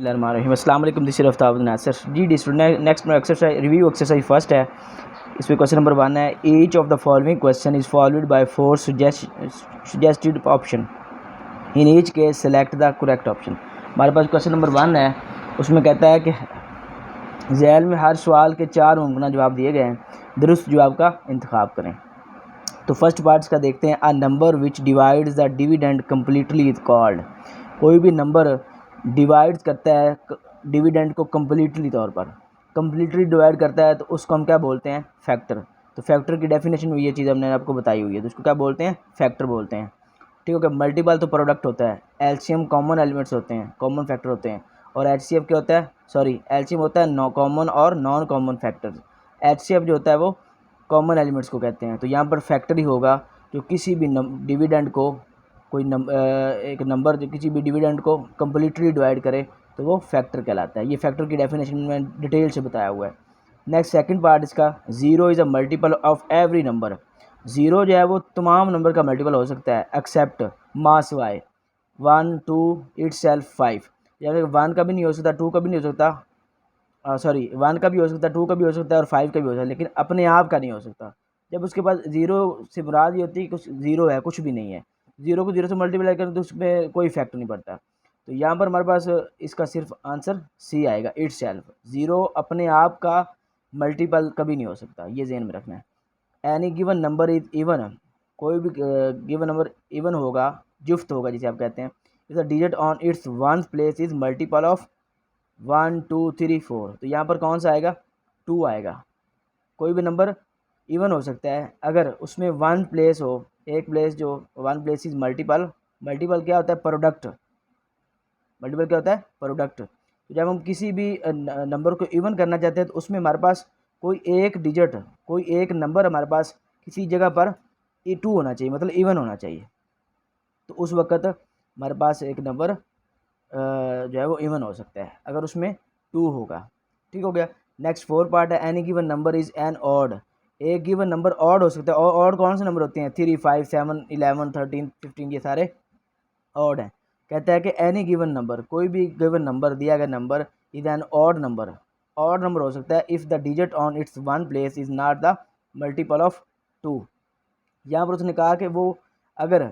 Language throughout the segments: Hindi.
अस्सलाम वालेकुम, this is Aftab Nasir ji student. Next में एक्सरसाइज रिव्यू एक्सरसाइज फर्स्ट है। इसमें क्वेश्चन नंबर 1 है, each of the following question is followed by 4 suggested option, in each case select the correct option. हमारे पास क्वेश्चन नंबर 1 है, उसमें कहता है कि झैल में हर सवाल के 4 मुमकिन जवाब दिए गए हैं, दुरुस्त जवाब का इंतखाब करें। तो फर्स्ट पार्ट का देखते हैं। A number which divides the dividend completely is called. कोई भी नंबर डिवाइड करता है डिविडेंड को कम्प्लीटली तौर पर, कम्प्लीटली डिवाइड करता है तो उसको हम क्या बोलते हैं? फैक्टर। तो फैक्टर की डेफिनेशन में ये चीज़ हमने आपको बताई हुई है, तो उसको क्या बोलते हैं? फैक्टर बोलते हैं। ठीक है क्या? मल्टीपल तो प्रोडक्ट होता है, एलसीएम कॉमन एलिमेंट्स होते हैं, कॉमन फैक्टर होते हैं, और एचसीएफ क्या होता है? सॉरी, एलसीएम होता है नॉन कॉमन और नॉन कॉमन फैक्टर। एचसीएफ जो होता है वो कॉमन एलिमेंट्स को कहते हैं। तो यहाँ पर फैक्टर ही होगा जो किसी भी डिविडेंड को एक नंबर जो किसी भी डिविडेंड को कम्प्लीटली डिवाइड करे तो वो फैक्टर कहलाता है। ये फैक्टर की डेफिनेशन में डिटेल से बताया हुआ है। नेक्स्ट सेकंड पार्ट इसका, zero is a multiple of every number. Zero जो है वो तमाम नंबर का मल्टीपल हो सकता है except mass Y 1 2 itself 5। यानी 1 का भी नहीं हो सकता, 2 का भी नहीं हो सकता, सॉरी 1 का भी हो सकता है, 2 का भी हो सकता है और 5 का भी हो सकता है, लेकिन अपने आप का नहीं हो सकता। जब उसके पास ज़ीरो से मुराद ये होती है कुछ ज़ीरो है, कुछ भी नहीं है। ज़ीरो को ज़ीरो से मल्टीप्लाई करें तो उसमें कोई इफेक्ट नहीं पड़ता। तो यहाँ पर हमारे पास इसका सिर्फ आंसर सी आएगा, इट सेल्फ। ज़ीरो अपने आप का मल्टीपल कभी नहीं हो सकता, ये ज़हन में रखना है। Any given number is even, कोई भी गिवन नंबर इवन होगा, जुफ्त होगा जिसे आप कहते हैं, is a digit on it's one place is multiple of 1 2 3 4। तो यहाँ पर कौन सा आएगा? 2 आएगा। कोई भी नंबर इवन हो सकता है अगर उसमें वन प्लेस हो, एक प्लेस जो one place is multiple. Multiple क्या होता है? प्रोडक्ट। मल्टीपल क्या होता है? प्रोडक्ट। तो जब हम किसी भी नंबर को इवन करना चाहते हैं तो उसमें हमारे पास कोई एक डिजिट, कोई एक नंबर हमारे पास किसी जगह पर 2 होना चाहिए, मतलब इवन होना चाहिए। तो उस वक्त हमारे पास एक नंबर जो है वो इवन हो सकता है अगर उसमें 2 होगा। ठीक हो गया। नेक्स्ट 4 पार्ट है, any given number is an odd. एक गिवन नंबर ऑड हो सकता है। और ऑड कौन से नंबर होते हैं? 3 5 7 11 13 15, ये सारे ऑड हैं। कहता है कि एनी गिवन नंबर, कोई भी गिवन नंबर, दिया गया number, is an odd number. Odd number हो सकता है if the digit on it's one place is not the multiple of 2। यहाँ पर उसने कहा कि वो अगर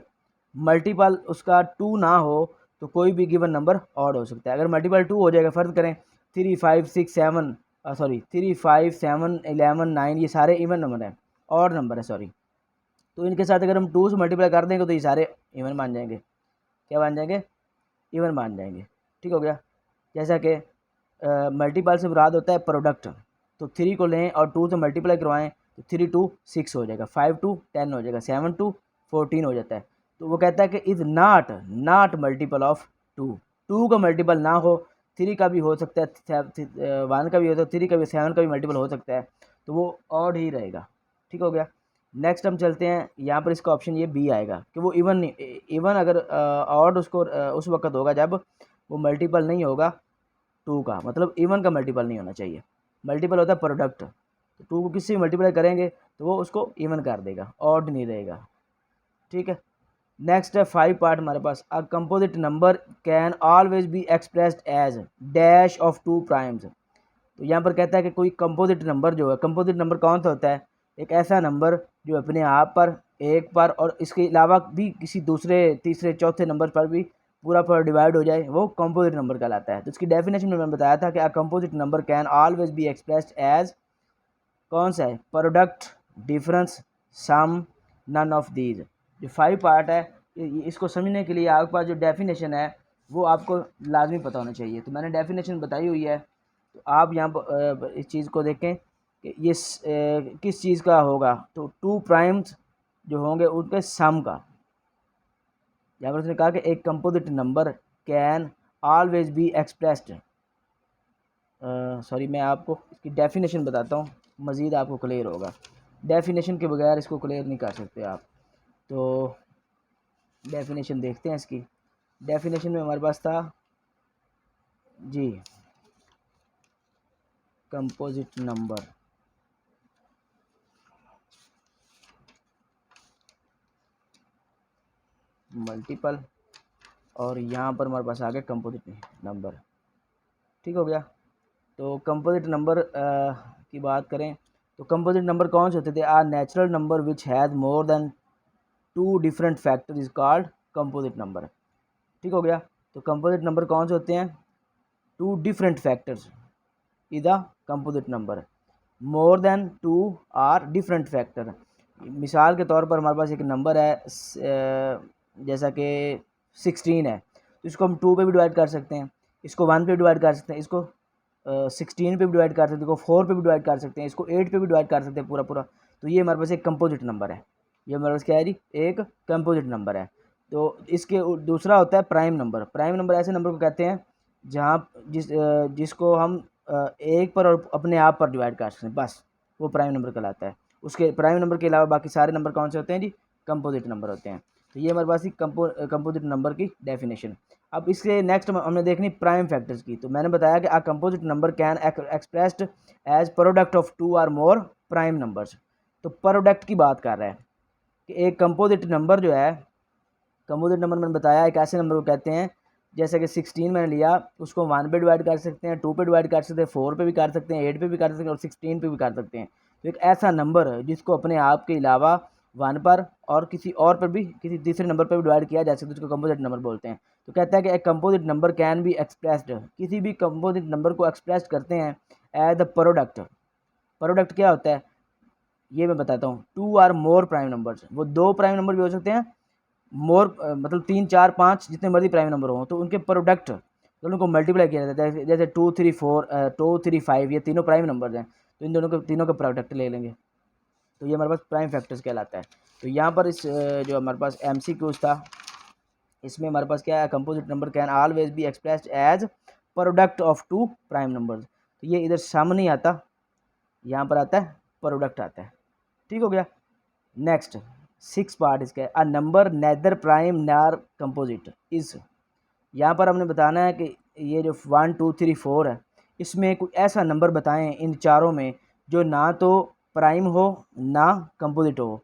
मल्टीपल उसका 2 ना हो तो कोई भी गिवन नंबर ऑड हो सकता है। अगर मल्टीपल 2 हो जाएगा, फ़र्ज़ करें 3 5 6 7 सॉरी 3 5 7 11 9, ये सारे इवन नंबर हैं, ऑड नंबर है सॉरी। तो इनके साथ अगर हम 2 से मल्टीप्लाई कर देंगे तो ये सारे इवन मान जाएंगे। क्या मान जाएंगे? इवन मान जाएंगे। ठीक हो गया। जैसा कि मल्टीपल से मुराद होता है प्रोडक्ट। तो 3 को लें और 2 से मल्टीप्लाई करवाएं तो 3 2 6 हो जाएगा, 5 2 10 हो जाएगा, 7 2 14 हो जाता है। तो वो कहता है कि इज़ नॉट मल्टीपल ऑफ 2। 2 का मल्टीपल ना हो, 3 का भी हो सकता है, 1 का भी हो सकता है, 3 का भी, 7 का भी मल्टीपल हो सकता है, तो वो ऑड ही रहेगा। ठीक हो गया। नेक्स्ट हम चलते हैं, यहाँ पर इसका ऑप्शन ये बी आएगा कि वो इवन नहीं, इवन अगर ऑड उसको उस वक्त होगा जब वो मल्टीपल नहीं होगा 2 का, मतलब इवन का मल्टीपल नहीं होना चाहिए। मल्टीपल होता है प्रोडक्ट। तो 2 को किससे भी मल्टीप्लाई करेंगे तो वो उसको इवन कर देगा, ऑड नहीं रहेगा। ठीक है। नेक्स्ट है 5 पार्ट हमारे पास, a composite number can always be expressed as dash of 2 primes. तो यहाँ पर कहता है कि कोई कंपोजिट नंबर जो है, कंपोजिट नंबर कौन सा होता है? एक ऐसा नंबर जो अपने आप पर, एक पर और इसके अलावा भी किसी दूसरे तीसरे चौथे नंबर पर भी पूरा पर डिवाइड हो जाए, वो कंपोजिट नंबर कहलाता है। तो इसकी डेफिनेशन में मैंने बताया था कि a composite number can always be expressed as, कौन सा है? Product, difference, sum, none of these. जो 5 पार्ट है इसको समझने के लिए आपके पास जो डेफिनेशन है वो आपको लाजमी पता होना चाहिए। तो मैंने डेफिनेशन बताई हुई है, तो आप यहाँ पर इस चीज़ को देखें कि ये किस चीज़ का होगा। तो 2 प्राइम्स जो होंगे उनके सम का। यहाँ पर उसने कहा कि एक composite number can always be expressed, sorry मैं आपको इसकी डेफिनेशन बताता हूँ, मज़ीद आपको क्लियर होगा। डेफिनेशन के बगैर इसको क्लियर नहीं कर सकते आप। तो डेफिनेशन देखते हैं इसकी। डेफिनेशन में हमारे पास था जी, कंपोजिट नंबर मल्टीपल, और यहाँ पर हमारे पास आ गया कंपोजिट नंबर। ठीक हो गया। तो कंपोजिट नंबर की बात करें तो कंपोजिट नंबर कौन से होते थे? Are natural number which has more than two different factor is called composite number. ठीक हो गया। तो कंपोजिट नंबर कौन से होते हैं? Two different factors is the composite number. More than two are different factor. मिसाल के तौर पर हमारे पास एक नंबर है जैसा कि 16 है, तो इसको हम 2 पे भी डिवाइड कर सकते हैं, इसको 1 पे भी डिवाइड कर सकते हैं, इसको 16 पे भी डिवाइड कर सकते हैं, इसको 4 पे भी डिवाइड कर सकते हैं, इसको 8 पे भी डिवाइड कर सकते हैं पूरा पूरा। तो ये हमारे पास एक कंपोजिट नंबर है। ये हमारे पास क्या है जी? एक कंपोजिट नंबर है। तो इसके दूसरा होता है प्राइम नंबर। प्राइम नंबर ऐसे नंबर को कहते हैं जहाँ जिसको हम एक पर और अपने आप पर डिवाइड कर सकते हैं, बस वो प्राइम नंबर कहलाता है। उसके प्राइम नंबर के अलावा बाकी सारे नंबर कौन से होते हैं जी? कंपोजिट नंबर होते हैं। तो ये हमारे पास ही कंपोजिट नंबर की डेफिनेशन। अब इसके नेक्स्ट हमने देखनी प्राइम फैक्टर्स की। तो मैंने बताया कि a composite number can expressed as product of two are more prime numbers. तो प्रोडक्ट की बात कर रहा है कि एक कंपोजिट नंबर जो है, कंपोजिट नंबर मैंने बताया एक ऐसे नंबर को कहते हैं जैसे कि 16 मैंने लिया, उसको 1 पे डिवाइड कर सकते हैं, 2 पे डिवाइड कर सकते हैं, 4 पे भी कर सकते हैं, 8 पे भी कर सकते हैं और 16 पे भी कर सकते हैं। तो एक ऐसा नंबर जिसको अपने आप के अलावा 1 पर और किसी और पर भी, किसी तीसरे नंबर पर भी डिवाइड किया जा सकता है, उसको कंपोजिट नंबर बोलते हैं। तो कहता है कि एक composite number can be expressed, किसी भी कंपोजिट नंबर को एक्सप्रेस करते हैं एज द प्रोडक्ट। प्रोडक्ट क्या होता है ये मैं बताता हूँ। Two are more prime numbers, वो 2 प्राइम नंबर भी हो सकते हैं, मोर मतलब 3 4 5 जितने मर्जी प्राइम नंबर हो, तो उनके प्रोडक्ट दोनों को मल्टीप्लाई किया जाता है। जैसे 2 3 4 2 3 5 ये तीनों प्राइम नंबर्स हैं, तो इन दोनों को तीनों का प्रोडक्ट ले लेंगे, तो ये हमारे पास प्राइम फैक्टर्स कहलाता है। तो यहाँ पर इस जो हमारे पास MCQs था, इसमें हमारे पास क्या है? Composite number can always be expressed as product of two prime numbers. तो ये इधर सामने नहीं आता, यहाँ पर आता है प्रोडक्ट आता है। ठीक हो गया। नेक्स्ट 6 पार्ट इसका है, अ नंबर नेदर प्राइम नार कंपोजिट इज। यहाँ पर हमने बताना है कि ये जो 1 2 3 4 है, इसमें कोई ऐसा नंबर बताएं इन चारों में जो ना तो प्राइम हो ना कंपोजिट हो।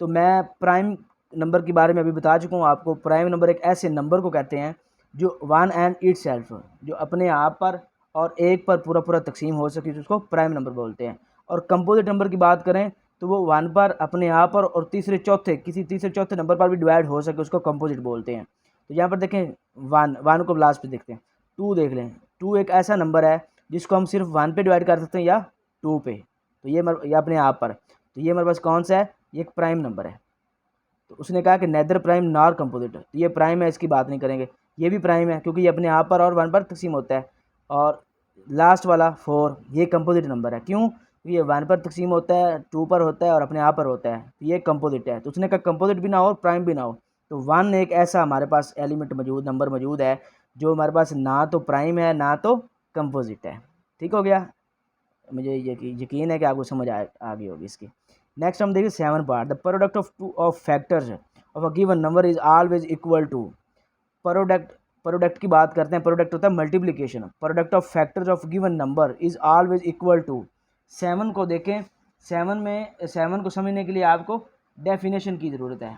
तो मैं प्राइम नंबर के बारे में अभी बता चुका हूँ आपको। प्राइम नंबर एक ऐसे नंबर को कहते हैं जो वन एंड इट सेल्फ, जो अपने आप पर और एक पर पूरा पूरा तकसीम हो सके, उसको प्राइम नंबर बोलते हैं। और कंपोजिट नंबर की बात करें तो वो 1 पर, अपने आप पर और किसी तीसरे चौथे नंबर पर भी डिवाइड हो सके, उसको कंपोजिट बोलते हैं। तो यहाँ पर देखें 1 को लास्ट पे देखते हैं। 2 देख लें, 2 एक ऐसा नंबर है जिसको हम सिर्फ 1 पे डिवाइड कर सकते हैं या 2 पे, तो ये अपने आप पर। तो ये हमारे पास कौन सा है? ये एक प्राइम नंबर है। तो उसने कहा कि नेदर प्राइम नॉर कंपोजिट, तो ये प्राइम है, इसकी बात नहीं करेंगे। ये भी प्राइम है क्योंकि ये अपने आप पर और 1 पर तकसीम होता है। और लास्ट वाला 4 ये कंपोजिट नंबर है। क्यों? ये 1 पर तकसीम होता है, 2 पर होता है और अपने आप पर होता है, तो ये कंपोजिट है। तो उसने कहा कंपोजिट भी ना हो प्राइम भी ना हो। तो 1 एक ऐसा हमारे पास एलिमेंट मौजूद, नंबर मौजूद है जो हमारे पास ना तो प्राइम है ना तो कंपोजिट है। ठीक हो गया। मुझे यकीन है कि आपको समझ आ गई होगी इसकी। नेक्स्ट हम देखिए 7 part, the product of two of factors of a given number is always equal to. Product की बात करते हैं। प्रोडक्ट होता है multiplication. Product of factors of given number is always equal to. 7 को देखें, 7 को समझने के लिए आपको डेफिनेशन की ज़रूरत है।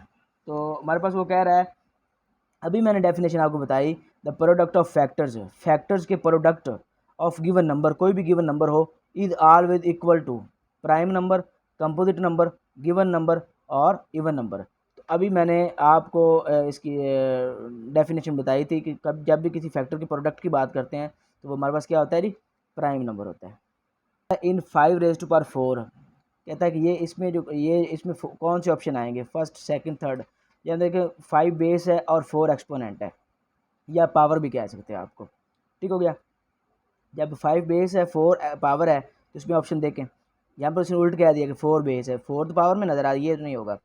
तो हमारे पास वो कह रहा है, अभी मैंने डेफिनेशन आपको बताई, the product of factors, factors के प्रोडक्ट ऑफ गिवन नंबर, कोई भी गिवन नंबर हो, is always equal to prime number, composite number, given number और इवन नंबर। तो अभी मैंने आपको इसकी डेफिनेशन बताई थी कि कब जब भी किसी फैक्टर के प्रोडक्ट की बात करते हैं तो वो हमारे पास क्या होता है जी? प्राइम नंबर होता है। इन 5 रेज़ टू पावर 4 कहता है कि ये इसमें कौन से ऑप्शन आएंगे? First, second, third. या देखिए 5 बेस है और 4 एक्सपोनेंट है, या पावर भी कह सकते हैं आपको। ठीक हो गया। जब 5 बेस है 4 पावर है तो इसमें ऑप्शन देखें, यहाँ पर उसने उल्ट कह दिया कि 4 बेस है, 4 तो पावर में नज़र आ रही है, ये तो नहीं होगा।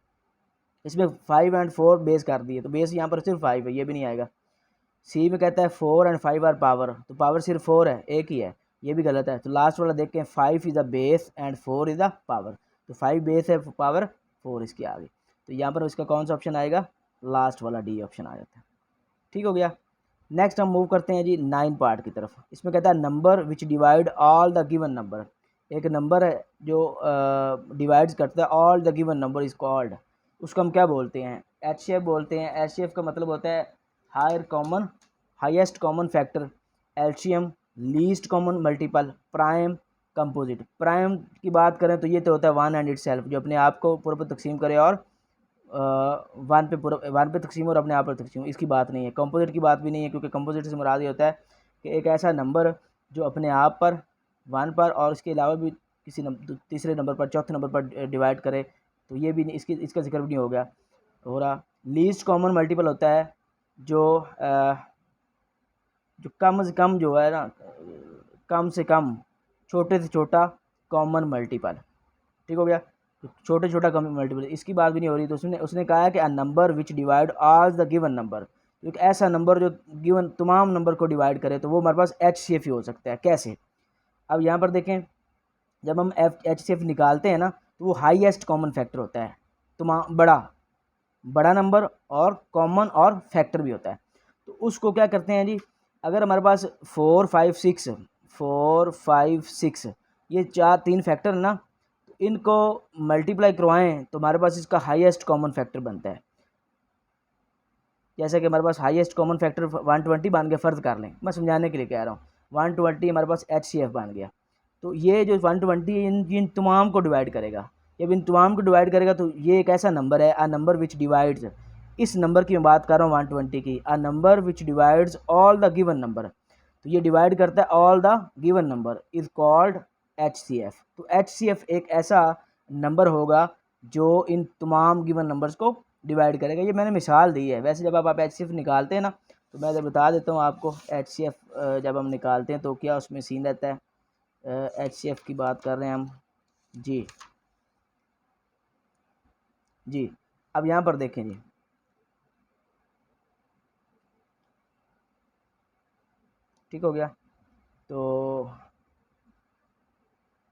इसमें 5 एंड 4 बेस कर दिए, तो बेस यहाँ पर सिर्फ 5 है, ये भी नहीं आएगा। सी में कहता है 4 एंड 5 आर पावर, तो पावर सिर्फ 4 है, एक ही है, ये भी गलत है। तो लास्ट वाला देखें, 5 is the base and 4 is the power, तो 5 बेस है, पावर 4 इसकी आ गई। तो यहाँ पर इसका कौन सा ऑप्शन आएगा? लास्ट वाला डी ऑप्शन आ जाता है। ठीक हो गया। नेक्स्ट हम मूव करते हैं जी 9 पार्ट की तरफ। इसमें कहता है number which divide all the given number. एक नंबर है जो डिवाइड्स करता है all the given number is called, उसको हम क्या बोलते हैं? HCF बोलते हैं। HCF का मतलब होता है higher common highest common factor, LCM, least common multiple, prime, composite. Prime की बात करें तो ये तो होता है वन एंड इट सेल्फ, जो अपने आप को पूरा पर तकसीम करे और वन पे तकसीम और अपने आप पर तकसीम, इसकी बात नहीं है। कंपोजिट की बात भी नहीं है, क्योंकि कंपोजिट से मुराद ये होता है कि एक ऐसा नंबर जो अपने आप पर, वन पर और इसके अलावा भी किसी तीसरे नंबर पर, चौथे नंबर पर डिवाइड करे, तो ये भी नहीं, इसका जिक्र भी नहीं हो गया हो रहा। लीस्ट कॉमन मल्टीपल होता है जो कम से कम जो है ना, कम से कम छोटे से छोटा कॉमन मल्टीपल, ठीक हो गया। तो छोटे छोटा कॉमन मल्टीपल, इसकी बात भी नहीं हो रही। तो उसने कहा है कि a number which divide all the given number, एक ऐसा नंबर जो गिवन तमाम नंबर को डिवाइड करे, तो वो हमारे पास HCF ही हो सकता है। कैसे? अब यहाँ पर देखें, जब हम HCF निकालते हैं ना, तो वो हाईएस्ट कॉमन फैक्टर होता है, तमाम बड़ा नंबर और कॉमन और फैक्टर भी होता है। तो उसको क्या करते हैं जी, अगर हमारे पास 4 5 6 ये तीन फैक्टर है ना, तो इनको मल्टीप्लाई करवाएं तो हमारे पास इसका हाईएस्ट कॉमन फैक्टर बनता है। जैसे कि हमारे पास हाईएस्ट कॉमन फैक्टर 120 बन गया, फ़र्ज़ कर लें, मैं समझाने के लिए कह रहा हूँ। 120 हमारे पास HCF बन गया। तो ये जो 120 इन तमाम को डिवाइड करेगा। जब इन तमाम को डिवाइड करेगा तो ये एक ऐसा नंबर है, अ नंबर विच डिवाइड्स, इस नंबर की मैं बात कर रहा हूँ 120 की, a number which divides all the given number, तो ये डिवाइड करता है all the given number, is called HCF। तो HCF एक ऐसा नंबर होगा जो इन तमाम गिवन नंबर्स को डिवाइड करेगा। ये मैंने मिसाल दी है। वैसे जब आप HCF निकालते हैं ना, तो मैं बता देता हूँ आपको, HCF जब हम निकालते हैं तो क्या उसमें सीन रहता है। HCF की बात कर रहे हैं हम जी। अब यहाँ पर देखें जी, ठीक हो गया। तो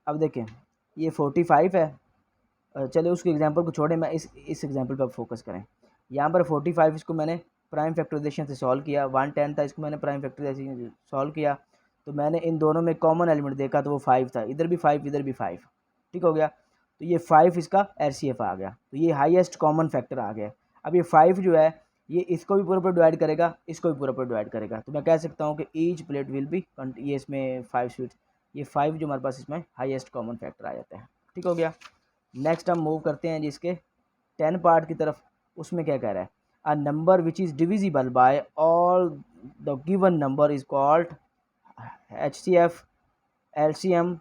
अब देखें, ये 45 है। चलिए उसके एग्जांपल को छोड़ें, मैं इस एग्जांपल पर फोकस करें। यहाँ पर 45, इसको मैंने प्राइम फैक्टराइजेशन से सॉल्व किया। 110 था, इसको मैंने प्राइम फैक्टराइजेशन से सॉल्व किया, तो मैंने इन दोनों में कॉमन एलिमेंट देखा, तो वो 5 था। इधर भी 5, इधर भी 5, ठीक हो गया। तो ये 5 इसका HCF आ गया, तो ये हाईएस्ट कॉमन फैक्टर आ गया। अब ये 5 जो है, ये इसको भी पूरा पूरा डिवाइड करेगा, इसको भी पूरा पूरा डिवाइड करेगा। तो मैं कह सकता हूँ कि ईच प्लेट विल बी, ये इसमें 5 स्वीट्स, ये 5 जो हमारे पास इसमें हाईएस्ट कॉमन फैक्टर आ जाता है, ठीक हो गया। नेक्स्ट हम मूव करते हैं जिसके 10 पार्ट की तरफ। उसमें क्या कह रहा है, a number which is divisible by all the given number is called HCF, LCM,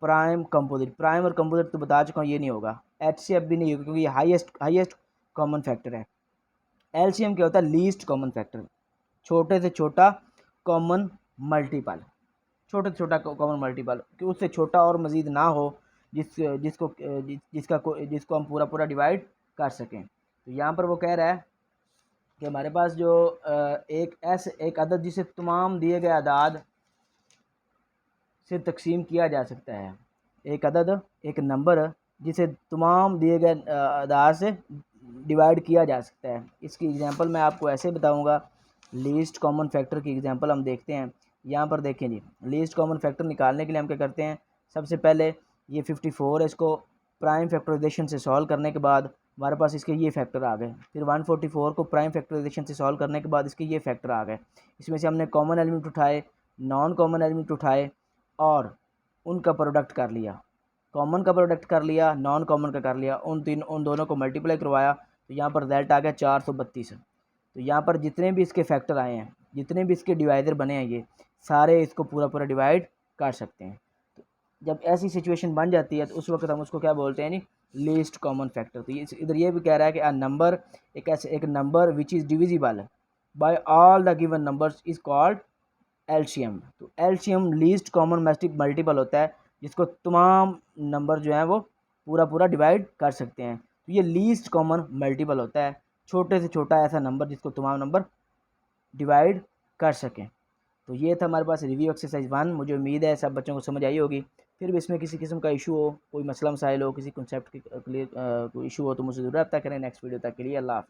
prime, composite. Prime और कंपोजिट तो बता चुका हूँ, ये नहीं होगा। HCF भी नहीं होगा क्योंकि ये हाईएस्ट कॉमन फैक्टर है। LCM क्या होता है, लीस्ट कॉमन फैक्टर, छोटे से छोटा कॉमन मल्टीपल, छोटे से छोटा कॉमन मल्टीपल, कि उससे छोटा और मज़ीद ना हो, जिसको हम पूरा पूरा डिवाइड कर सकें। तो यहाँ पर वो कह रहा है कि हमारे पास जो एक अदद जिसे तमाम दिए गए अदाद से तकसीम किया जा सकता है, एक अदद, एक नंबर जिसे तमाम दिए गए अदाद से डिवाइड किया जा सकता है। इसकी एग्जांपल मैं आपको ऐसे बताऊंगा। लीस्ट कॉमन फैक्टर की एग्जांपल हम देखते हैं। यहाँ पर देखें जी, लीस्ट कॉमन फैक्टर निकालने के लिए हम क्या करते हैं, सबसे पहले ये 54 है, इसको प्राइम फैक्टराइजेशन से सॉल्व करने के बाद हमारे पास इसके ये फैक्टर आ गए। फिर 144 को प्राइम फैक्टराइजेशन से सॉल्व करने के बाद इसके ये फैक्टर आ गए। इसमें से हमने कॉमन एलिमेंट उठाए, नॉन कॉमन एलिमेंट उठाए और उनका प्रोडक्ट कर लिया। कॉमन का प्रोडक्ट कर लिया, नॉन कॉमन का कर लिया, उन दोनों को मल्टीप्लाई करवाया, तो यहाँ पर रिजल्ट आ गया 432। तो यहाँ पर जितने भी इसके फैक्टर आए हैं, जितने भी इसके डिवाइडर बने हैं, ये सारे इसको पूरा पूरा डिवाइड कर सकते हैं। तो जब ऐसी सिचुएशन बन जाती है तो उस वक्त हम उसको क्या बोलते हैं जी, लीस्ट कॉमन फैक्टर। तो इधर ये भी कह रहा है कि अ नंबर, एक number which is divisible by all the given numbers is called LCM। तो LCM लीस्ट कॉमन मल्टीपल होता है, जिसको तमाम नंबर जो हैं वो पूरा पूरा डिवाइड कर सकते हैं। तो ये लीस्ट कॉमन मल्टीपल होता है, छोटे से छोटा ऐसा नंबर जिसको तमाम नंबर डिवाइड कर सकें। तो ये था हमारे पास रिव्यू एक्सरसाइज 1। मुझे उम्मीद है सब बच्चों को समझ आई होगी। फिर भी इसमें किसी किस्म का इशू हो, कोई मसला मसाइल हो, किसी कॉन्सेप्ट की कोई इशू हो, तो मुझे ज़रूर रब्ता करें। नेक्स्ट वीडियो तक के लिए अल्लाह हाफ़िज़।